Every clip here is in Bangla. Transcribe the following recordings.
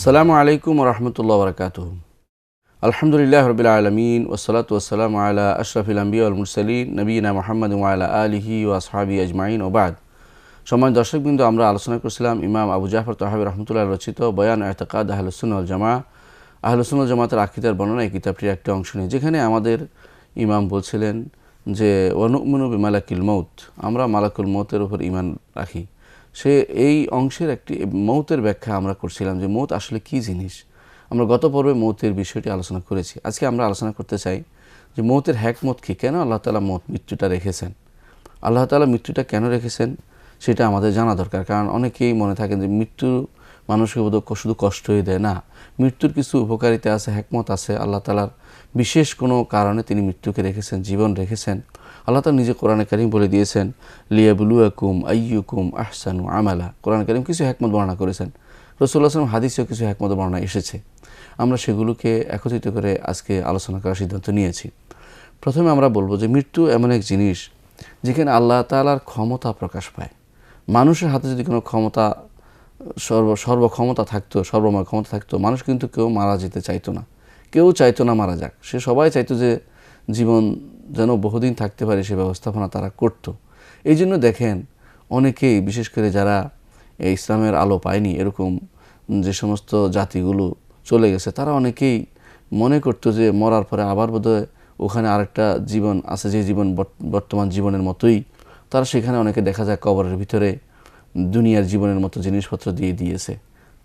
আসসালামু আলাইকুম রহমতুল্লাহ বরকাতুহ। আলহামদুলিল্লাহ রবিল আলমিন ওসলাত ওসালাম আলা আশরাফিল আম্বিয়া ওয়াল মুরসালিন নবীনা মোহাম্মদ ওয়ালা আলিহি ও আসহাবি আজমাইন ওবাদ। সম্মানিত দর্শকবৃন্দ, আমরা আলোচনা করছিলাম ইমাম আবু জাফর তাহাবি রহমতুল্লাহ রচিত বয়ান এতেকাদ আহলুসুন্নাহ ওয়াল জামাআহ, আহলুসুন্নাহ ওয়াল জামাতের আকীদার বর্ণনা এই কিতাবটির একটি অংশ নিয়ে, যেখানে আমাদের ইমাম বলছিলেন যে ওয়ানুমিনু বিমালাকিল মৌত, আমরা মালাকুল মৌতের উপর ঈমান রাখি। সে এই অংশের একটি মৌতের ব্যাখ্যা আমরা করছিলাম যে মৌত আসলে কী জিনিস। আমরা গত পর্বে মৌতের বিষয়টি আলোচনা করেছি। আজকে আমরা আলোচনা করতে চাই যে মৌতের হ্যাকমত কী, কেন আল্লাহ তাআলা মৃত্যুটা রেখেছেন, আল্লাহ তাআলা মৃত্যুটা কেন রেখেছেন সেটা আমাদের জানা দরকার। কারণ অনেকেই মনে থাকেন যে মৃত্যু মানুষকে শুধু কষ্টই দেয় না, মৃত্যুর কিছু উপকারিতা আছে, হ্যাকমত আছে। আল্লাহ তাআলার বিশেষ কোনো কারণে তিনি মৃত্যুকে রেখেছেন, জীবন রেখেছেন। আল্লাহ তাআলা নিজে কোরআনে কারীম বলে দিয়েছেন লিয়াবলুয়াকুম আইয়ুকুম আহসানু আমালা। কোরআনে কারীম কিছু হ্যাকমত বর্ণনা করেছেন, রাসূলুল্লাহ সাল্লাল্লাহু আলাইহি ওয়াসাল্লাম হাদিসেও কিছু হ্যাকমত বর্ণনা এসেছে। আমরা সেগুলোকে একত্রিত করে আজকে আলোচনা করার সিদ্ধান্ত নিয়েছি। প্রথমে আমরা বলবো যে মৃত্যু এমন এক জিনিস যেখানে আল্লাহ তাআলার ক্ষমতা প্রকাশ পায়। মানুষের হাতে যদি কোনো ক্ষমতা সর্বক্ষমতা থাকতো, সর্বময় ক্ষমতা থাকতো, মানুষ কিন্তু কেউ মারা যেতে চাইতো না, কেউ চাইতো না মারা যাক। সে সবাই চাইতো যে জীবন যেন বহুদিন থাকতে পারে, সে ব্যবস্থাপনা তারা করত। এই জন্য দেখেন অনেকেই, বিশেষ করে যারা ইসলামের আলো পায়নি, এরকম যে সমস্ত জাতিগুলো চলে গেছে, তারা অনেকেই মনে করতো যে মরার পরে আবার বোধহয় ওখানে আরেকটা জীবন আছে, যে জীবন বর্তমান জীবনের মতোই। তারা সেখানে অনেকে দেখা যায় কবরের ভিতরে দুনিয়ার জীবনের মতো জিনিসপত্র দিয়ে দিয়েছে।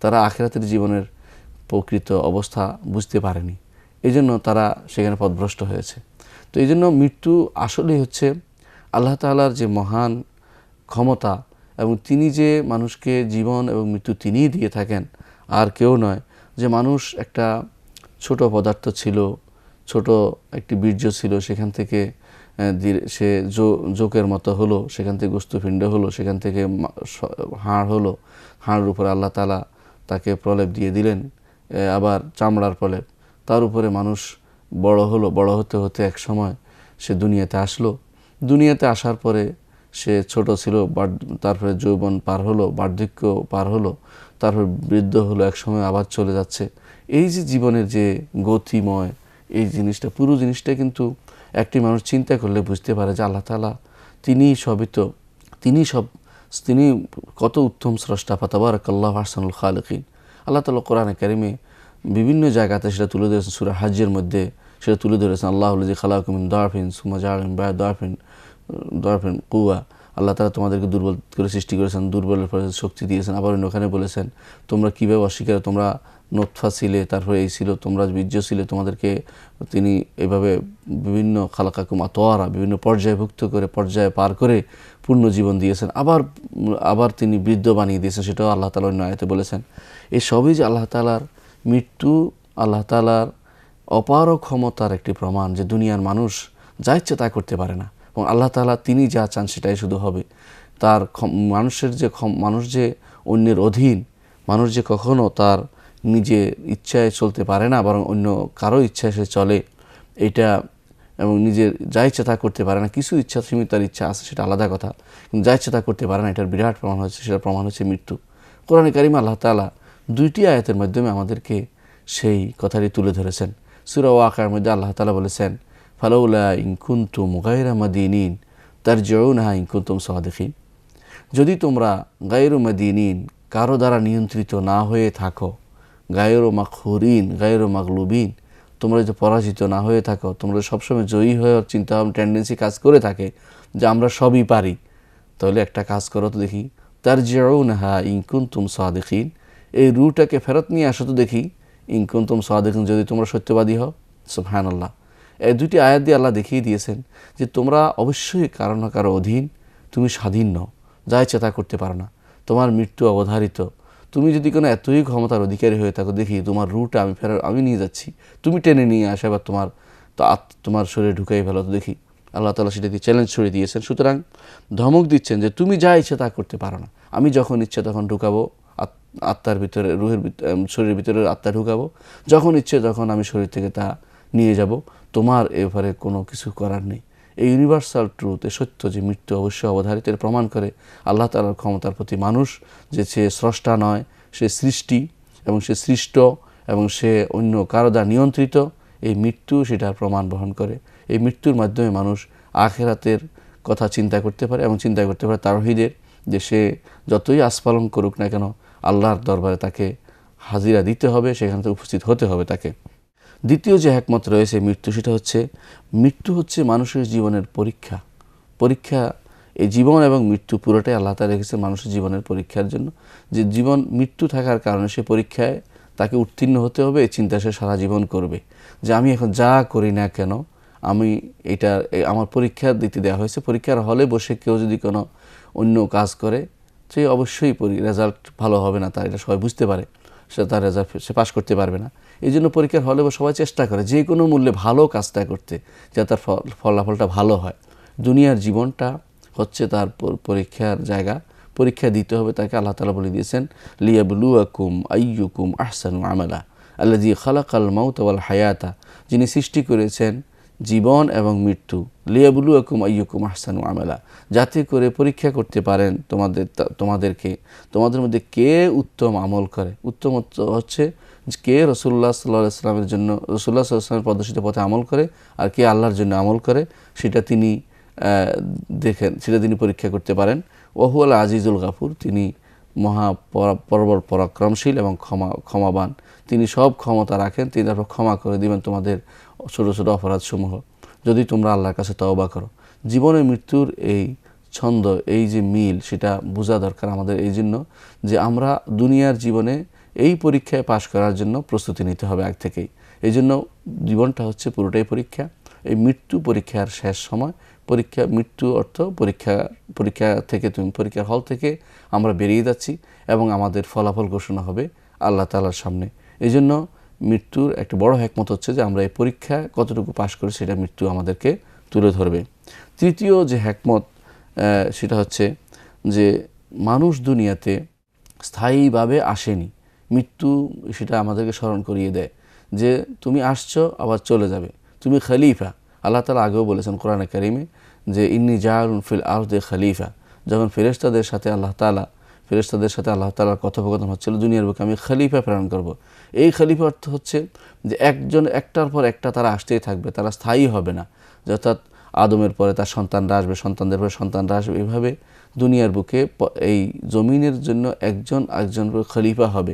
তারা আখিরাতের জীবনের প্রকৃত অবস্থা বুঝতে পারেনি, এই জন্য তারা সেখানে পথভ্রষ্ট হয়েছে। তো এই জন্য মৃত্যু আসলেই হচ্ছে আল্লাহ তাআলার যে মহান ক্ষমতা, এবং তিনি যে মানুষকে জীবন এবং মৃত্যু তিনিই দিয়ে থাকেন, আর কেউ নয়। যে মানুষ একটা ছোট পদার্থ ছিল, ছোট একটি বীর্য ছিল, সেখান থেকে সে জোকের মতো হলো, সেখান থেকে গোস্তপিণ্ড হলো, সেখান থেকে হাড় হলো, হাড়ের উপরে আল্লাহ তাআলা তাকে প্রলেপ দিয়ে দিলেন, আবার চামড়ার প্রলেপ, তার উপরে মানুষ বড় হলো। বড় হতে হতে এক সময় সে দুনিয়াতে আসলো। দুনিয়াতে আসার পরে সে ছোট ছিল, তারপরে যৌবন পার হলো, বার্ধক্য পার হলো, তারপর বৃদ্ধ হলো, এক সময় আবার চলে যাচ্ছে। এই যে জীবনের যে গতিময় এই জিনিসটা, পুরো জিনিসটা কিন্তু একটি মানুষ চিন্তা করলে বুঝতে পারে যে আল্লাহ তাআলা তিনিই সবিত, তিনি কত উত্তম স্রষ্টা। ফাতাবারাকাল্লাহু আহসানুল খালিকিন। আল্লাহ তাআলা কোরআনে কারিমে বিভিন্ন জায়গাতে সেটা তুলে ধরেছেন। সূরা হজ্জের মধ্যে সেটা তুলে ধরেছেন, আল্লাহুল্লাযী খালাকাকুম মিন দাফিন সুম্মা জাআলা মিন বা'দি দাফিন কুওয়া। আল্লাহ তাআলা তোমাদেরকে দুর্বল করে সৃষ্টি করেছেন, দুর্বলের পরে শক্তি দিয়েছেন। আবার ওখানে বলেছেন তোমরা কীভাবে অস্বীকার, তোমরা নোতফা ছিলে, তারপরে এই ছিল, তোমরা বীর্য ছিলে, তোমাদেরকে তিনি এভাবে বিভিন্ন খালাকাকুম আতওয়ারা, বিভিন্ন পর্যায়ভুক্ত করে, পর্যায়ে পার করে পূর্ণ জীবন দিয়েছেন। আবার তিনি বৃদ্ধ বানিয়ে দিয়েছেন, সেটাও আল্লাহ তাআলা অন্য আয়াতে বলেছেন। এই সবই যে আল্লাহ তাআলার মৃত্যু, আল্লাহ তাআলার অপার ক্ষমতার একটি প্রমাণ, যে দুনিয়ার মানুষ যা ইচ্ছে তা করতে পারে না, এবং আল্লাহ তাআলা তিনি যা চান সেটাই শুধু হবে। তার মানুষ যে অন্যের অধীন, মানুষ যে কখনো তার নিজের ইচ্ছায় চলতে পারে না, বরং অন্য কারো ইচ্ছায় সে চলে, এটা, এবং নিজের যা ইচ্ছা তা করতে পারে না। কিছু ইচ্ছা সীমিত তার ইচ্ছা আছে, সেটা আলাদা কথা, কিন্তু যা ইচ্ছা তা করতে পারে না, এটার বিরাট প্রমাণ হচ্ছে, সেটার প্রমাণ হচ্ছে মৃত্যু। কোরআনে কারিমে আল্লাহ তাআলা দুইটি আয়াতের মাধ্যমে আমাদেরকে সেই কথাটি তুলে ধরেছেন। সূরা ওয়াকিয়ার মধ্যে আল্লাহ তাআলা বলেছেন ফালাউলা ইন কুনতুম গায়রা মাদিনিন তারজিউনহা ইন কুনতুম সাদিকিন। যদি তোমরা গায়রু মাদিনিন, কারো দ্বারা নিয়ন্ত্রিত না হয়ে থাকো, গায়রু মাকহুরিন গায়রু মাগলুবিন, তোমরা যদি পরাজিত না হয়ে থাকো, তোমরা সবসময় জয়ী হয়ে চিন্তা টেন্ডেন্সি কাজ করে থাকে যে আমরা সবই পারি, তাহলে একটা কাজ করো তো দেখি, তারজিউনহা ইন কুনতুম সাদিকিন, এই রুটাকে ফেরত নিয়ে আসো তো দেখি, ইন কুনতুম সাদিকিন, যদি তোমরা সত্যবাদী হও। সুবহানাল্লাহ। এই দুটি আয়াত দিয়ে আল্লাহ দেখিয়ে দিয়েছেন যে তোমরা অবশ্যই কারো না কারো অধীন, তুমি স্বাধীন নও, যা ইচ্ছা তা করতে পারো না, তোমার মৃত্যু অবধারিত। তুমি যদি কোনো এতই ক্ষমতার অধিকারী হয়ে থাকো, দেখি তোমার রুটা আমি নিয়ে যাচ্ছি, তুমি টেনে নিয়ে আসো, এবার তোমার শরীরে ঢুকাই ফেলো তো দেখি। আল্লাহ তাআলা সেটা দিয়ে চ্যালেঞ্জ ছড়িয়ে দিয়েছেন। সুতরাং ধমক দিচ্ছেন যে তুমি যা ইচ্ছা তা করতে পারো না, আমি যখন ইচ্ছে তখন ঢুকাবো আত্মার ভিতরে, শরীরের ভিতরে আত্মা ঢুকাবো, যখন ইচ্ছে তখন আমি শরীর থেকে তা নিয়ে যাব, তোমার এবারে কোনো কিছু করার নেই। এই ইউনিভার্সাল ট্রুথ, এই সত্য যে মৃত্যু অবশ্যই অবধারিত, প্রমাণ করে আল্লাহ তাআলার ক্ষমতার প্রতি মানুষ যে সে স্রষ্টা নয়, সে সৃষ্টি, এবং সে সৃষ্ট এবং সে অন্য কারো দ্বারা নিয়ন্ত্রিত, এই মৃত্যু সেটার প্রমাণ বহন করে। এই মৃত্যুর মাধ্যমে মানুষ আখিরাতের কথা চিন্তা করতে পারে এবং চিন্তা করতে পারে তাওহীদের, যে সে যতই আস্ফালন করুক না কেন আল্লাহর দরবারে তাকে হাজিরা দিতে হবে, সেখানে উপস্থিত হতে হবে তাকে। দ্বিতীয় যে একমত রয়েছে মৃত্যু, সেটা হচ্ছে মৃত্যু হচ্ছে মানুষের জীবনের পরীক্ষা। এই জীবন এবং মৃত্যু পুরোটাই আল্লাহ তাআলা রেখেছে মানুষের জীবনের পরীক্ষার জন্য, যে জীবন মৃত্যু থাকার কারণে সে পরীক্ষায় তাকে উত্তীর্ণ হতে হবে। এই চিন্তা সে সারা জীবন করবে যে আমি এখন যা করি না কেন আমি এটা আমার পরীক্ষা দিতে দেওয়া হয়েছে। পরীক্ষার হলে বসে কেউ যদি কোনো অন্য কাজ করে সে অবশ্যই রেজাল্ট ভালো হবে না, তার এটা সবাই বুঝতে পারে, সে তার রেজাল্ট সে পাশ করতে পারবে না। এই জন্য পরীক্ষার হলে সবাই চেষ্টা করে যে কোনো মূল্যে ভালো কাজটা করতে, যাতে তার ফলাফলটা ভালো হয়। দুনিয়ার জীবনটা হচ্ছে তার পরীক্ষার জায়গা, পরীক্ষা দিতে হবে তাকে। আল্লাহ তাআলা বলে দিয়েছেন লিয়াবলুয়াকুম আইয়ুকুম আহসানু আমালা আল্লাযী খালাকাল মাউতা ওয়াল হায়াতা, যিনি সৃষ্টি করেছেন জীবন এবং মৃত্যু, লিয়াবলুয়াকুম আইয়ুকুম আহসানু আমালা, যাতে করে পরীক্ষা করতে পারেন তোমাদেরকে তোমাদের মধ্যে কে উত্তম আমল করে। উত্তম হচ্ছে কে রাসূলুল্লাহ সাল্লাল্লাহু আলাইহি ওয়াসাল্লামের জন্য, রাসূলুল্লাহ সাল্লাল্লাহু আলাইহি ওয়াসাল্লামের প্রদর্শিত পথে আমল করে, আর কে আল্লাহর জন্য আমল করে, সেটা তিনি দেখেন, সেটা তিনি পরীক্ষা করতে পারেন। ওহুয়াল আজিজুল গাফুর, তিনি মহা প্রবল পরাক্রমশীল এবং ক্ষমাবান, তিনি সব ক্ষমতা রাখেন, তিনি তারপর ক্ষমা করে দিবেন তোমাদের ছোট ছোট অপরাধসমূহ যদি তোমরা আল্লাহর কাছে তওবা করো। জীবনে মৃত্যুর এই ছন্দ, এই যে মিল, সেটা বোঝা দরকার আমাদের। এই জন্য যে আমরা দুনিয়ার জীবনে এই পরীক্ষায় পাশ করার জন্য প্রস্তুতি নিতে হবে আগ থেকেই। এই জন্য জীবনটা হচ্ছে পুরোটাই পরীক্ষা। এই মৃত্যু পরীক্ষার শেষ সময়, মৃত্যু অর্থ পরীক্ষা থেকে পরীক্ষার হল থেকে আমরা বেরিয়ে যাচ্ছি এবং আমাদের ফলাফল ঘোষণা হবে আল্লাহ তাআলার সামনে। এই জন্য মৃত্যুর একটা বড় হিকমত হচ্ছে যে আমরা এই পরীক্ষা কতটুকু পাশ করি সেটা মৃত্যু আমাদেরকে তুলে ধরবে। তৃতীয় যে হিকমত সেটা হচ্ছে যে মানুষ দুনিয়াতে স্থায়ীভাবে আসেনি, মৃত্যু সেটা আমাদেরকে স্মরণ করিয়ে দেয় যে তুমি আসছো আবার চলে যাবে, তুমি খলিফা। আল্লাহ তাআলা আগেও বলেছেন কোরআনে কারিমে যে ইন্নী জাআলুন ফিল আরদি খলিফা। যখন ফেরেশতাদের সাথে আল্লাহ তাআলার কথোপকথন হচ্ছিল, দুনিয়ার বুকে আমি খলিফা প্রেরণ করব। এই খলিফা অর্থ হচ্ছে যে একটার পর একটা তারা আসতেই থাকবে, তারা স্থায়ী হবে না। অর্থাৎ আদমের পরে তার সন্তানরা আসবে, সন্তানদের পরে সন্তানরা আসবে, এভাবে দুনিয়ার বুকে এই জমিনের জন্য একজন খলিফা হবে।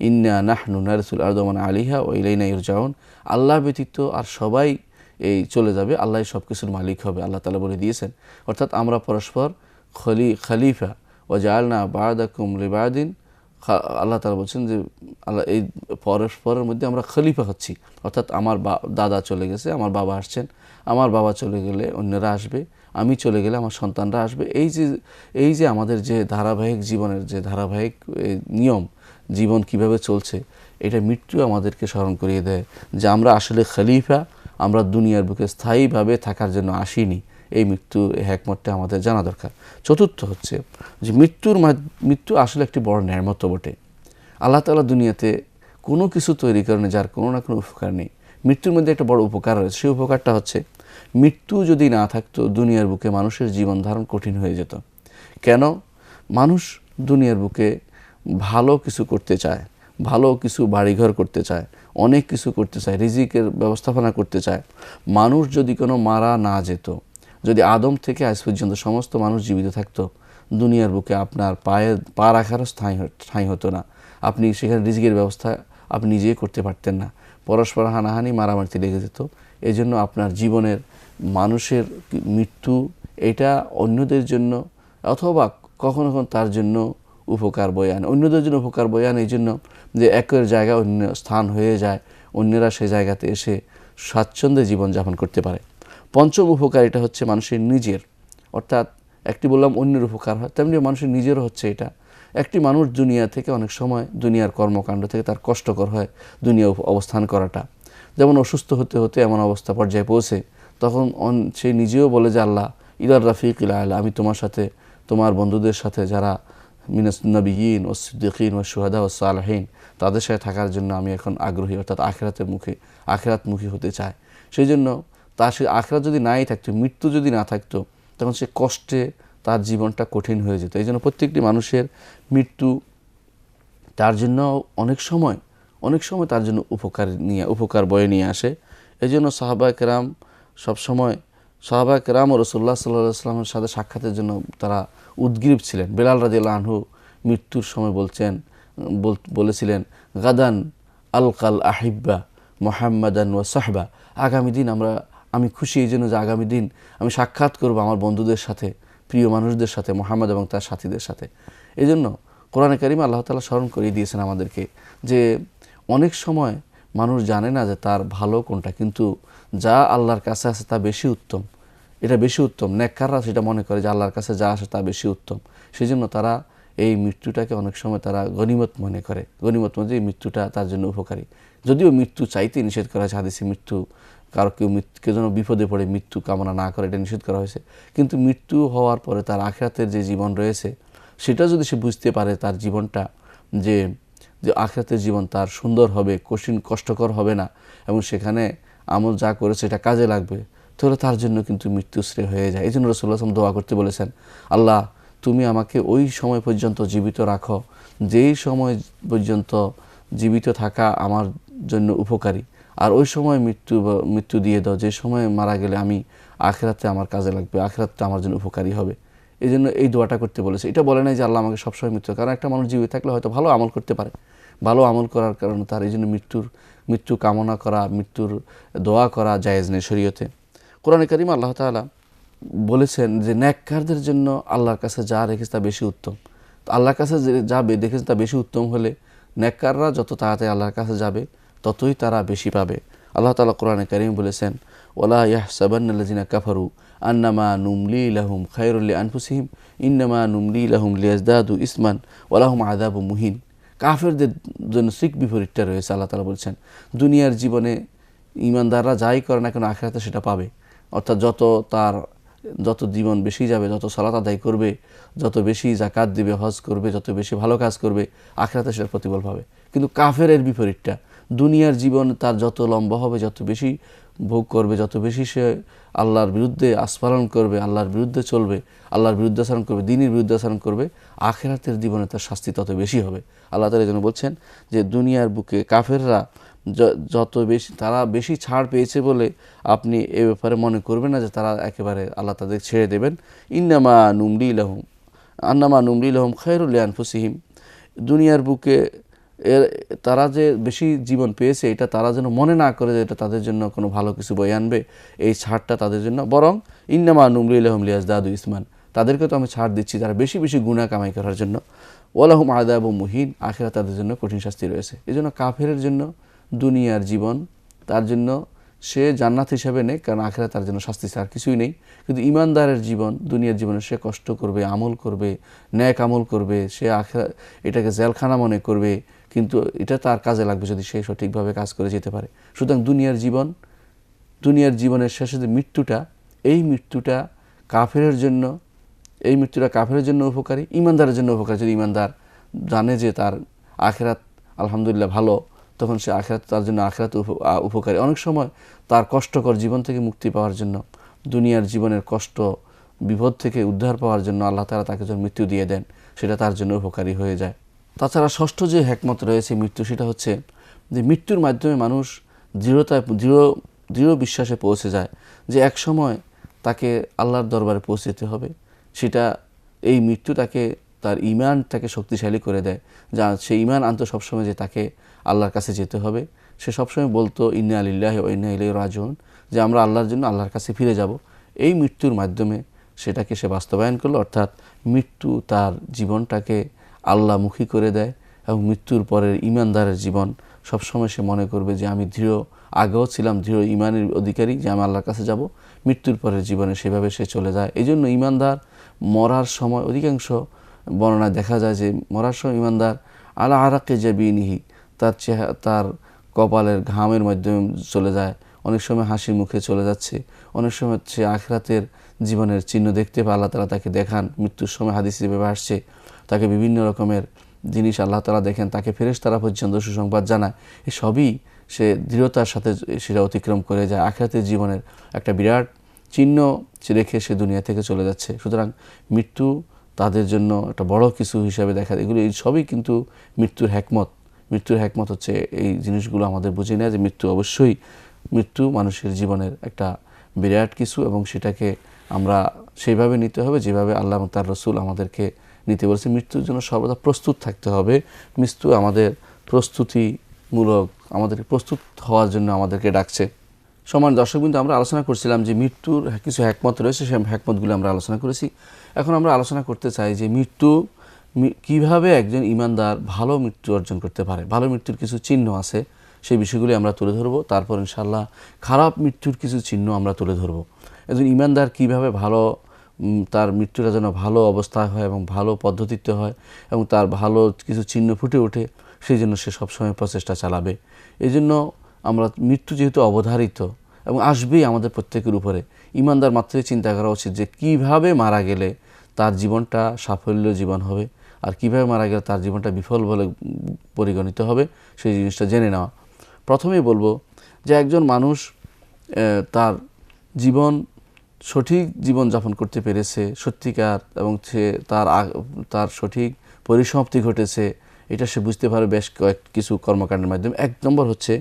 ইন্না নাহনু নারসুল আরদ মান আলিহা ওয়া ইলাইনা ইরজাউন। আল্লাহ ব্যতীত আর সবাই এই চলে যাবে, আল্লাহ সব কিছুর মালিক হবে, আল্লাহ তাআলা বলে দিয়েছেন। অর্থাৎ আমরা পরস্পর খলিফা ওয়া জাআলনা বা'দাকুম লিবাদিন। আল্লাহ তাআলা বলছেন যে আল্লাহ এই পরস্পরের মধ্যে আমরা খলিফা হচ্ছি। অর্থাৎ আমার দাদা চলে গেছে, আমার বাবা আসছেন, আমার বাবা চলে গেলে অন্যরা আসবে, আমি চলে গেলে আমার সন্তানরা আসবে। এই যে আমাদের যে ধারাবাহিক জীবনের যে ধারাবাহিক নিয়ম, জীবন কিভাবে চলছে, এটা মৃত্যু আমাদেরকে স্মরণ করিয়ে দেয় যে আমরা আসলে খলিফা, আমরা দুনিয়ার বুকে স্থায়ীভাবে থাকার জন্য আসিনি। এই মৃত্যুর হিকমতটা আমাদের জানা দরকার। চতুর্থ হচ্ছে যে মৃত্যু আসলে একটি বড় নেয়ামত বটে। আল্লাহ তাআলা দুনিয়াতে কোনো কিছু তৈরি করেন যার কোনো না কোনো উপকার নেই। মৃত্যুর মধ্যে একটা বড় উপকার রয়েছে, সেই উপকারটা হচ্ছে মৃত্যু যদি না থাকতো দুনিয়ার বুকে মানুষের জীবন ধারণ কঠিন হয়ে যেত। কেন? মানুষ দুনিয়ার বুকে ভালো কিছু করতে চায়, ভালো কিছু বাড়িঘর করতে চায়, অনেক কিছু করতে চায়, রিজিকের ব্যবস্থাপনা করতে চায়। মানুষ যদি কোনো মারা না যেত, যদি আদম থেকে আজ পর্যন্ত সমস্ত মানুষ জীবিত থাকতো, দুনিয়ার বুকে আপনার পা রাখারও ঠাঁই হতো না। আপনি সেখানে রিজিকের ব্যবস্থা আপনি নিজেই করতে পারতেন না। পরস্পর হানাহানি মারামারিতে লেগে যেত। এই জন্য আপনার জীবনের মানুষের মৃত্যু এটা অন্যদের জন্য অথবা কখনো কখনো তার জন্য উপকার বয়ে আনে, অন্যদের জন্য উপকার বয়ে আনে। এই জন্য যে একের জায়গায় অন্য স্থান হয়ে যায়, অন্যরা সে জায়গাতে এসে স্বাচ্ছন্দ্যে জীবনযাপন করতে পারে। পঞ্চম উপকার এটা হচ্ছে মানুষের নিজের, অর্থাৎ একটি বললাম অন্যের উপকার হয়, তেমনি মানুষের নিজেরও হচ্ছে এটা। একটি মানুষ দুনিয়া থেকে অনেক সময় দুনিয়ার কর্মকাণ্ড থেকে তার কষ্টকর হয় দুনিয়া অবস্থান করাটা। যেমন অসুস্থ হতে হতে এমন অবস্থা পর্যায়ে পৌঁছে তখন সে নিজেও বলে যে আল্লাহ ইলার রাফিকিল আলা, আমি তোমার সাথে তোমার বন্ধুদের সাথে যারা মিনাস নবিয়িন ও সিদ্দিকিন ও শুহাদা ও সালেহিন তাদের সাথে থাকার জন্য আমি এখন আগ্রহী, অর্থাৎ আখিরাতমুখী হতে চায়। সেই জন্য তার সে আখিরাত যদি নাই থাকতো, মৃত্যু যদি না থাকতো, তখন সে কষ্টে তার জীবনটা কঠিন হয়ে যেত। এই জন্য প্রত্যেকটি মানুষের মৃত্যু তার জন্য অনেক সময় তার জন্য উপকার বয়ে নিয়ে আসে। এই জন্য সাহাবায়ে কেরাম সবসময় ও রাসূলুল্লাহ সাল্লাল্লাহু আলাইহি ওয়াসাল্লামের সাথে সাক্ষাতের জন্য তারা উদগ্রীব ছিলেন। বেলাল রাদিয়াল্লাহু আনহু মৃত্যুর সময় বলেছিলেন, গাদান আলকাল আহিব্বা মুহাম্মাদান ওয়া সাহবা, আগামী দিন আমি খুশি এই জন্য যে আগামী দিন আমি সাক্ষাৎ করব আমার বন্ধুদের সাথে, প্রিয় মানুষদের সাথে, মুহাম্মদ এবং তার সাথীদের সাথে। এই জন্য কোরআনে কারিমে আল্লাহ তাআলা স্মরণ করিয়ে দিয়েছেন আমাদেরকে যে অনেক সময় মানুষ জানে না যে তার ভালো কোনটা, কিন্তু যা আল্লাহর কাছে আছে তা বেশি উত্তম, এটা বেশি উত্তম। নেককাররা সেটা মনে করে যে আল্লাহর কাছে যা আসে তা বেশি উত্তম। সেই জন্য তারা এই মৃত্যুটাকে অনেক সময় তারা গনিমত মনে করে, গনিমত মনে যে এই মৃত্যুটা তার জন্য উপকারী। যদিও মৃত্যু চাইতে নিষেধ করা হয়েছে হাদিসে, কেউ যেন বিপদে পড়ে মৃত্যু কামনা না করে, এটা নিষেধ করা হয়েছে। কিন্তু মৃত্যু হওয়ার পরে তার আখিরাতের যে জীবন রয়েছে সেটা যদি সে বুঝতে পারে, তার জীবনটা যে আখিরাতের জীবন তার সুন্দর হবে, কষ্টকর হবে না, এবং সেখানে আমল যা করেছে এটা কাজে লাগবে, তাহলে তার জন্য কিন্তু মৃত্যু শ্রেয় হয়ে যায়। এই জন্য রাসূলুল্লাহ সাল্লাল্লাহু আলাইহি ওয়াসাল্লাম দোয়া করতে বলেছেন, আল্লাহ তুমি আমাকে ওই সময় পর্যন্ত জীবিত রাখো যেই সময় পর্যন্ত জীবিত থাকা আমার জন্য উপকারী, আর ওই সময় মৃত্যু দিয়ে দাও যে সময় মারা গেলে আমি আখিরাতে আমার কাজে লাগবে, আখিরাতে আমার জন্য উপকারী হবে। এই জন্য এই দোয়াটা করতে বলেছে। এটা বলে নাই যে আল্লাহ আমাকে সবসময় মৃত্যু, কারণ একটা মানুষ জীবিত থাকলে হয়তো ভালো আমল করতে পারে, ভালো আমল করার কারণে তার এই জন্য মৃত্যু কামনা করা, মৃত্যুর দোয়া করা জায়েজ নেই শরীয়তে। কোরআনে কারিমে আল্লাহ তাআলা বলেছেন যে নেককারদের জন্য আল্লাহর কাছে যা রেখেছে তা বেশি উত্তম। তো আল্লাহর কাছে যা দেখেছে তা বেশি উত্তম হলে নেককাররা যত তাড়াতাড়ি আল্লাহর কাছে যাবে ততই তারা বেশি পাবে। আল্লাহ তাআলা কোরআনে কারিমে বলেছেন, ওয়ালা ইয়াহসাবান্নাল্লাযিনা কাফারু আন্নামা নুমলি লাহুম খায়রুল লিআনফুসিহিম ইন্নামা নুমলি লাহুম লিয়াজদাদু ইসমান ওয়া লাহুম আযাবুম মুহিন। কাফেরদের জন্য ঠিক বিপরীতটা রয়েছে। আল্লাহ তাআলা বলছেন দুনিয়ার জীবনে ঈমানদাররা যাই করে না কেন আখিরাতে সেটা পাবে। অর্থাৎ যত জীবন বেশি যাবে, যত সালাত আদায় করবে, যত বেশি যাকাত দিবে, হজ করবে, যত বেশি ভালো কাজ করবে, আখিরাতে সেটার প্রতিফল পাবে। কিন্তু কাফেরের বিপরীতটা, দুনিয়ার জীবন তার যত লম্বা হবে, যত বেশি ভোগ করবে, যত বেশি সে আল্লাহর বিরুদ্ধে আস্ফালন করবে, আল্লাহর বিরুদ্ধে চলবে, আল্লাহর বিরুদ্ধে আচরণ করবে, দ্বীনের বিরুদ্ধে আচরণ করবে, আখিরাতের জীবনে তার শাস্তি তত বেশি হবে। আল্লাহ তাআলা যেন বলছেন যে দুনিয়ার বুকে কাফেররা যত বেশি তারা বেশি ছাড় পেয়েছে বলে আপনি এ ব্যাপারে মনে করবেন না যে তারা একেবারে আল্লাহ তাদের ছেড়ে দেবেন। আন্নামা নুমলি লাহুম খায়রুল লিআনফুসিহিম, দুনিয়ার বুকে তারা যে বেশি জীবন পেয়েছে এটা তারা যেন মনে না করে যে এটা তাদের জন্য কোনো ভালো কিছু বয়ে আনবে, এই ছাড়টা তাদের জন্য, বরং ইন্নামা নুমলি লাহুম লিয়াজদাদু ইসমান, তাদেরকে তো আমি ছাড় দিচ্ছি তারা বেশি বেশি গুনাহ কামাই করার জন্য, ওয়া লাহুম আযাবুম মুহিন, আখিরাতে তাদের জন্য কঠিন শাস্তি রয়েছে। এই জন্য কাফেরের জন্য দুনিয়ার জীবন তার জন্য সে জান্নাত হিসেবে নেই, কারণ আখিরাতে তার জন্য শাস্তি ছাড়া কিছুই নেই। কিন্তু ঈমানদারের জীবন, দুনিয়ার জীবনে সে কষ্ট করবে, আমল করবে, নেক আমল করবে, সে এটাকে জেলখানা মনে করবে, কিন্তু এটা তার কাজে লাগবে যদি সে সঠিকভাবে কাজ করে যেতে পারে। সুতরাং দুনিয়ার জীবনের শেষে যে মৃত্যুটা, এই মৃত্যুটা কাফেরের জন্য উপকারী, ঈমানদারের জন্য উপকারী। যদি ঈমানদার জানে যে তার আখিরাত আলহামদুলিল্লাহ ভালো, তখন সে তার জন্য আখিরাত উপকারী। অনেক সময় তার কষ্টকর জীবন থেকে মুক্তি পাওয়ার জন্য, দুনিয়ার জীবনের কষ্ট বিপদ থেকে উদ্ধার পাওয়ার জন্য আল্লাহ তাআলা তাকে যখন মৃত্যু দিয়ে দেন, সেটা তার জন্য উপকারী হয়ে যায়। তাছাড়া ষষ্ঠ যে হিকমত রয়েছে মৃত্যু, সেটা হচ্ছে যে মৃত্যুর মাধ্যমে মানুষ দৃঢ় বিশ্বাসে পৌঁছে যায় যে এক সময় তাকে আল্লাহর দরবারে পৌঁছতে হবে। সেটা এই মৃত্যু তার ঈমানটাকে শক্তিশালী করে দেয়, যা সে ঈমান আনতো সবসময় যে তাকে আল্লাহর কাছে যেতে হবে। সে সবসময় বলতো ইন্না লিল্লাহি ওয়া ইন্না ইলাইহি রাজিউন, যে আমরা আল্লাহর জন্য আল্লাহর কাছে ফিরে যাব। এই মৃত্যুর মাধ্যমে সেটাকে সে বাস্তবায়ন করলো, অর্থাৎ মৃত্যু তার জীবনটাকে আল্লাহমুখী করে দেয়, এবং মৃত্যুর পরের ঈমানদারের জীবন সবসময় সে মনে করবে যে আমি আগেও ছিলাম দৃঢ় ঈমানের অধিকারী, যে আমি আল্লাহর কাছে যাব। মৃত্যুর পরের জীবনে সেভাবে সে চলে যায়। এই জন্য ঈমানদার মরার সময়, অধিকাংশ বর্ণনায় দেখা যায় যে মরার সময় ঈমানদার আলা আরাকে জাবিনিহি, তার কপালের ঘামের মাধ্যমে চলে যায়, অনেক সময় হাসি মুখে চলে যাচ্ছে, অনেক সময় সে আখিরাতের জীবনের চিহ্ন দেখতে পায়। আল্লাহ তাআলা তাকে দেখান, মৃত্যুর সময় হাদিসে যেভাবে আসছে, তাকে বিভিন্ন রকমের জিনিস আল্লাহ তাআলা দেখেন, তাকে ফেরেশতারা পর্যন্ত সুসংবাদ জানায়। এই সবই সে দৃঢ়তার সাথে সেটা অতিক্রম করে যায়, আখিরাতের জীবনের একটা বিরাট চিহ্ন রেখে সে দুনিয়া থেকে চলে যাচ্ছে। সুতরাং মৃত্যু তাদের জন্য একটা বড় কিছু হিসাবে দেখা, এগুলো এই সবই কিন্তু মৃত্যুর হ্যাকমত। মৃত্যুর হ্যাকমত হচ্ছে এই জিনিসগুলো আমাদের বুঝে নেওয়া যে মৃত্যু মানুষের জীবনের একটা বিরাট কিছু, এবং সেটাকে আমরা সেইভাবে নিতে হবে যেভাবে আল্লাহ এবং তার রসুল আমাদেরকে নিতে বলেছে। মৃত্যুর জন্য সর্বদা প্রস্তুত থাকতে হবে। মৃত্যু আমাদের প্রস্তুতিমূলক, আমাদেরকে প্রস্তুত হওয়ার জন্য আমাদেরকে ডাকছে। সম্মানিত দর্শকবৃন্দ, আমরা আলোচনা করছিলাম যে মৃত্যুর কিছু হ্যাকমত রয়েছে, সেই হ্যাকমতগুলো আমরা আলোচনা করেছি। এখন আমরা আলোচনা করতে চাই যে কিভাবে একজন ঈমানদার ভালো মৃত্যু অর্জন করতে পারে। ভালো মৃত্যুর কিছু চিহ্ন আছে, সেই বিষয়গুলি আমরা তুলে ধরব। তারপর ইনশাআল্লাহ খারাপ মৃত্যুর কিছু চিহ্ন আমরা তুলে ধরব। একজন ঈমানদার কিভাবে তার মৃত্যুটা যেন ভালো অবস্থায় হয় এবং ভালো পদ্ধতিতে হয় এবং তার ভালো কিছু চিহ্ন ফুটে ওঠে, সেই জন্য সে সবসময় প্রচেষ্টা চালাবে। এই জন্য আমরা মৃত্যু যেহেতু অবধারিত এবং আসবেই আমাদের প্রত্যেকের উপরে, ঈমানদার মাত্রই চিন্তা করা উচিত যে কিভাবে মারা গেলে তার জীবনটা সাফল্য জীবন হবে আর কিভাবে মারা গেলে তার জীবনটা বিফল বলে পরিগণিত হবে, সেই জিনিসটা জেনে নেওয়া। প্রথমেই বলবো যে একজন মানুষ তার সঠিক জীবন যাপন করতে পেরেছে সত্যিকার, এবং সে তার সঠিক পরিসমাপ্তি ঘটেছে, এটা সে বুঝতে পারে বেশ কিছু কর্মকাণ্ডের মাধ্যমে। এক নম্বর হচ্ছে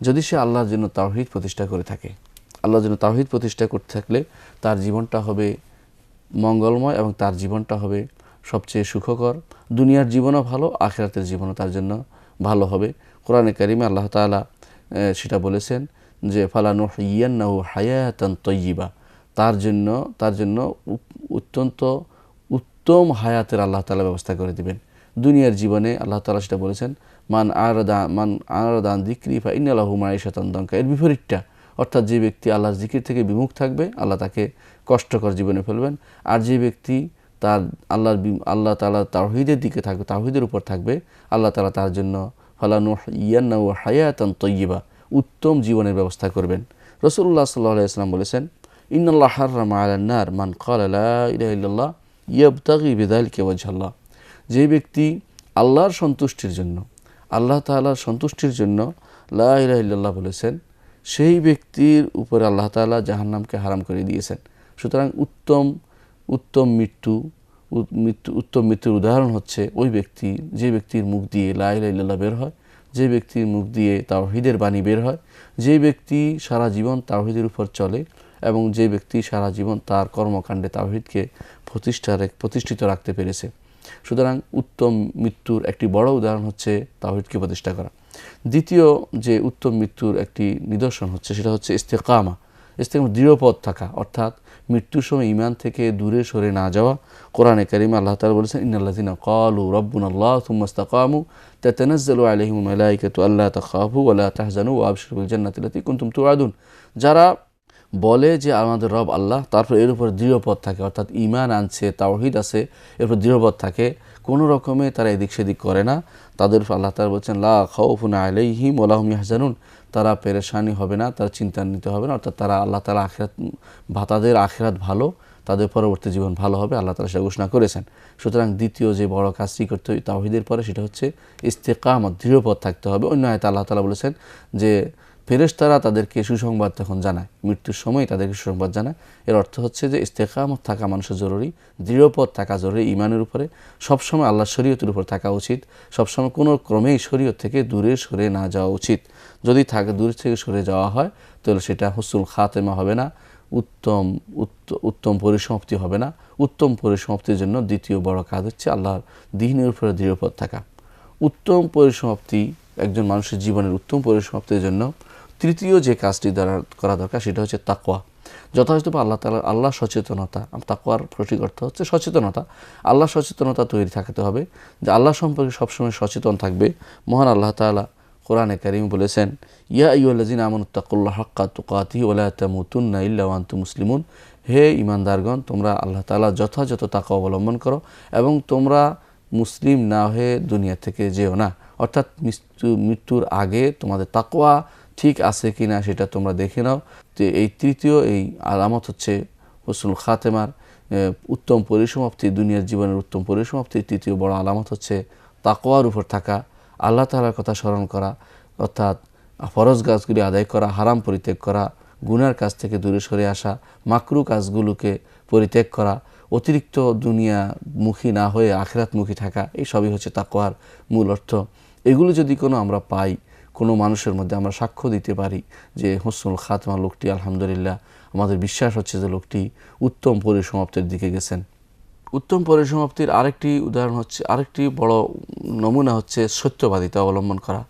যদি সে আল্লাহর জন্য তাওহীদ প্রতিষ্ঠা করে থাকে। আল্লাহর জন্য তাওহীদ প্রতিষ্ঠা করতে থাকলে তার জীবনটা হবে মঙ্গলময় এবং তার জীবনটা হবে সবচেয়ে সুখকর। দুনিয়ার জীবনও ভালো, আখিরাতের জীবনও তার জন্য ভালো হবে। কোরআনে কারিমে আল্লাহ তাআলা সেটা বলেছেন যে ফালানুহইয়ান্নাহু হায়াতান তাইয়্যিবা, তার জন্য অত্যন্ত উত্তম হায়াতের আল্লাহ তাআলা ব্যবস্থা করে দিবেন দুনিয়ার জীবনে। আল্লাহ তাআলা সেটা বলেছেন মান আরাদা আন যিকরি ফাইন্না লাহু মাঈশাতান দানকা। এর বিপরীতটা, অর্থাৎ যে ব্যক্তি আল্লাহর জিকির থেকে বিমুখ থাকবে আল্লাহ তাকে কষ্টকর জীবনে ফেলবেন। আর যে ব্যক্তি আল্লাহ তাআলা তাওহীদের দিকে থাকবে, তাওহীদের উপর থাকবে, আল্লাহ তাআলা তার জন্য ফালানুহইয়ান্নাহু হায়াতান তাইয়্যিবা, উত্তম জীবনের ব্যবস্থা করবেন। রাসূলুল্লাহ সাল্লাল্লাহু আলাইহি ওয়াসাল্লাম বলেছেন ইন্নাল্লাহ হাররামা আলান নার মান ক্বালা লা ইলাহা ইল্লাল্লাহ ইয়াবতাগি বিযালিকা ওয়াজহাল্লাহ। যে ব্যক্তি আল্লাহর সন্তুষ্টির জন্য, আল্লাহ তাআলার সন্তুষ্টির জন্য লা ইলাহা ইল্লাল্লাহ বলেছেন, সেই ব্যক্তির উপরে আল্লাহ তাআলা জাহান্নামকে হারাম করে দিয়েছেন। সুতরাং উত্তম মৃত্যুর উদাহরণ হচ্ছে ওই ব্যক্তি, যে ব্যক্তির মুখ দিয়ে লা ইলাহা ইল্লাল্লাহ বের হয়, যে ব্যক্তির মুখ দিয়ে তাওহীদের বাণী বের হয়, যে ব্যক্তি সারা জীবন তাওহীদের উপর চলে এবং যে ব্যক্তি সারা জীবন তার কর্মকাণ্ডে তাওহীদকে প্রতিষ্ঠিত রাখতে পেরেছে। সুতরাং উত্তম মৃত্যুর একটি বড় উদাহরণ হচ্ছে তাওহীদকে প্রতিষ্ঠা করা। দ্বিতীয় যে উত্তম মৃত্যুর একটি নিদর্শন হচ্ছে সেটা হচ্ছে ইস্তেকামা, দৃঢ়পথ থাকা, অর্থাৎ মৃত্যুর সময় ঈমান থেকে দূরে সরে না যাওয়া। কোরআনে কারিমে আল্লাহ তাআলা বলেছেন ইন্নাল্লাযিনা ক্বালু রাব্বুনাল্লাহু সুম্মা ইসতাকামু তাতানাজ্জালু আলাইহিমুল মালায়েকাতু আল্লা তাখাফু ওয়া লা তাহজানু ওয়া আবশিরু বিল জান্নাতি আল্লাতী কুনতুম তুআদুন। যারা বলে যে আমাদের রব আল্লাহ, তারপর এর উপর দৃঢ়পথ থাকে, অর্থাৎ ঈমান আনছে, তাওহীদ আছে, এরপর দৃঢ়পথ থাকে, কোনো রকমে তারা এদিক সেদিক করে না, তাদের আল্লাহ তাআলা বলছেন লা খাউফুন আলাইহিম ওয়া লা হুম ইয়াহজানুন, তারা পেরেশানি হবে না, তারা চিন্তান্বিত হবে না, অর্থাৎ তারা আল্লাহ তাআলা তাদের আখিরাত ভালো, তাদের পরবর্তী জীবন ভালো হবে, আল্লাহ তাআলা সেটা ঘোষণা করেছেন। সুতরাং দ্বিতীয় যে বড় কাজটি করতে হবে তাওহীদের পরে সেটা হচ্ছে ইস্তেকামত, দৃঢ়পথ থাকতে হবে। অন্য আয়াতে আল্লাহ তাআলা বলেছেন যে ফেরেশতারা তাদেরকে সুসংবাদ তখন জানায়, মৃত্যুর সময় তাদেরকে সুসংবাদ জানায়। এর অর্থ হচ্ছে যে ইস্তেকামত থাকা মানুষের জরুরি, দৃঢ়পথ থাকা জরুরি ঈমানের উপরে, সবসময় আল্লাহর শরীয়তের উপর থাকা উচিত, সবসময় কোনো ক্রমেই শরীয়ত থেকে দূরে সরে না যাওয়া উচিত। যদি দূর থেকে সরে যাওয়া হয় তাহলে সেটা হুসনুল খাতেমা হবে না, উত্তম পরিসমাপ্তি হবে না। উত্তম পরিসমাপ্তির জন্য দ্বিতীয় বড় কাজ হচ্ছে আল্লাহর দ্বীনের উপরে দৃঢ়পথ থাকা। উত্তম পরিসমাপ্তি, একজন মানুষের জীবনের উত্তম পরিসমাপ্তির জন্য তৃতীয় যে কাজটি করা দরকার সেটা হচ্ছে তাকওয়া। যথাযথভাবে আল্লাহ সচেতনতা, তাকওয়ার সঠিক অর্থ হচ্ছে সচেতনতা, আল্লাহ সচেতনতা তৈরি থাকতে হবে, যে আল্লাহ সম্পর্কে সবসময় সচেতন থাকবে। মহান আল্লাহ তাআলা কোরআনে কারীম বলেছেন ইয়া আইয়ুহাল্লাযীনা আমানুত্তাকুল্লাহা হাক্কা তুকাতিহি ওয়া লা তামুতুন্না ইল্লা ওয়া আনতুম মুসলিমুন। হে ঈমানদারগণ, তোমরা আল্লাহ তাআলা যথাযথ তাকওয়া অবলম্বন করো এবং তোমরা মুসলিম না হয়ে দুনিয়া থেকে যেও না। অর্থাৎ মৃত্যুর আগে তোমাদের তাকওয়া ঠিক আছে কিনা সেটা তোমরা দেখে নাও। যে এই তৃতীয় এই আলামত হচ্ছে হুসনুল খাতেমার উত্তম পরিসমাপ্তি, দুনিয়ার জীবনের উত্তম পরিসমাপ্তির তৃতীয় বড় আলামত হচ্ছে তাকওয়ার উপর থাকা, আল্লাহ তাআলার কথা স্মরণ করা, অর্থাৎ ফরজ কাজগুলি আদায় করা, হারাম পরিত্যাগ করা, গুনার কাজ থেকে দূরে সরে আসা, মাকরু কাজগুলোকে পরিত্যাগ করা, অতিরিক্ত দুনিয়ামুখী না হয়ে আখিরাতমুখী থাকা, এই সবই হচ্ছে তাকওয়ার মূল অর্থ। এগুলো যদি কোনো আমরা পাই, কোনো মানুষের মধ্যে আমরা সাক্ষ্য দিতে পারি যে হুসনুল খাতমা লোকটি আলহামদুলিল্লাহ, আমাদের বিশ্বাস হচ্ছে যে লোকটি উত্তম পরিসমাপ্তির দিকে গেছেন। উত্তম পরিসমাপ্তির আরেকটি উদাহরণ হচ্ছে, আরেকটি বড় নমুনা হচ্ছে সত্যবাদিতা অবলম্বন করা।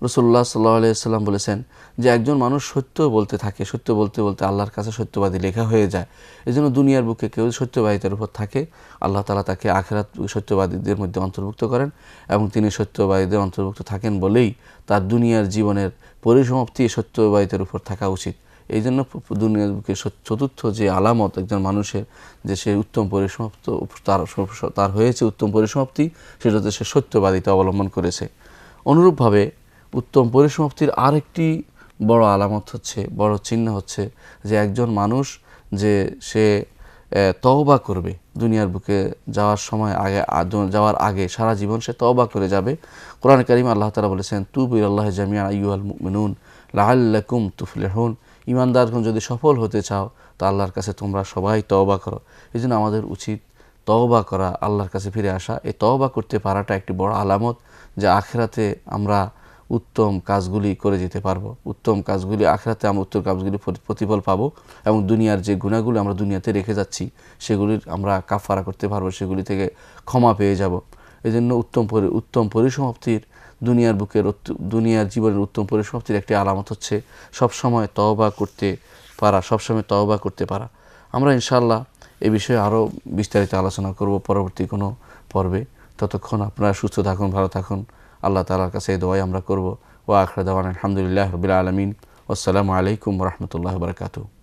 রাসূলুল্লাহ সাল্লাল্লাহু আলাইহি ওয়াসাল্লাম বলেছেন যে একজন মানুষ সত্য বলতে থাকে, সত্য বলতে বলতে আল্লাহর কাছে সত্যবাদী লেখা হয়ে যায়। এজন্য দুনিয়ার বুকে কেউ সত্যবাদিতার উপর থাকে, আল্লাহ তাআলা তাকে আখিরাত সত্যবাদীদের মধ্যে অন্তর্ভুক্ত করেন, এবং তিনি সত্যবাদীদের অন্তর্ভুক্ত থাকেন বলেই তার দুনিয়ার জীবনের পরিসমাপ্তি সত্যবাদিতার উপর থাকা উচিত। এই জন্য দুনিয়ার বুকে চতুর্থ যে আলামত একজন মানুষের যে সে উত্তম পরিসমাপ্ত, তার হয়েছে উত্তম পরিসমাপ্তি, সেটা হচ্ছে সে সত্যবাদিতা অবলম্বন করেছে। অনুরূপভাবে উত্তম পরিসমাপ্তির আরেকটি বড় আলামত হচ্ছে, বড় চিহ্ন হচ্ছে যে একজন মানুষ যে সে তওবা করবে, দুনিয়ার বুকে যাওয়ার সময় যাওয়ার আগে সারা জীবন সে তওবা করে যাবে। কোরআন কারীমে আল্লাহ তাআলা বলেছেন, তুবু ইলাল্লাহি জামিআন আইয়ুহাল মুমিনুন লাআল্লাকুম তুফলিহুন, ঈমানদারগণ যদি সফল হতে চাও তো আল্লাহর কাছে তোমরা সবাই তওবা করো। এই জন্য আমাদের উচিত তওবা করা, আল্লাহর কাছে ফিরে আসা। এই তওবা করতে পারাটা একটি বড় আলামত যে আখিরাতে আমরা উত্তম কাজগুলি করে যেতে পারবো। উত্তম কাজগুলি আখিরাতে আমরা উত্তম কাজগুলি প্রতিফল পাবো, এবং দুনিয়ার যে গুনাহগুলো আমরা দুনিয়াতে রেখে যাচ্ছি সেগুলির আমরা কাফারা করতে পারবো, সেগুলি থেকে ক্ষমা পেয়ে যাব। এই জন্য উত্তম পরিসমাপ্তির দুনিয়ার জীবনের উত্তম পরিসমাপ্তির একটি আলামত হচ্ছে সবসময় তওবা করতে পারা, সবসময় তওবা করতে পারা। আমরা ইনশাআল্লাহ এ বিষয়ে আরও বিস্তারিত আলোচনা করব পরবর্তী কোনো পর্বে। ততক্ষণ আপনারা সুস্থ থাকুন, ভালো থাকুন। আল্লাহ তাআলার কাছে এই দোয়াই আমরা করব। ওয়া আখিরু দাওয়ানা আলহামদুলিল্লাহি রাব্বিল আলামিন। আসসালামু আলাইকুম ওয়া রাহমাতুল্লাহি ওয়া বারাকাতুহু।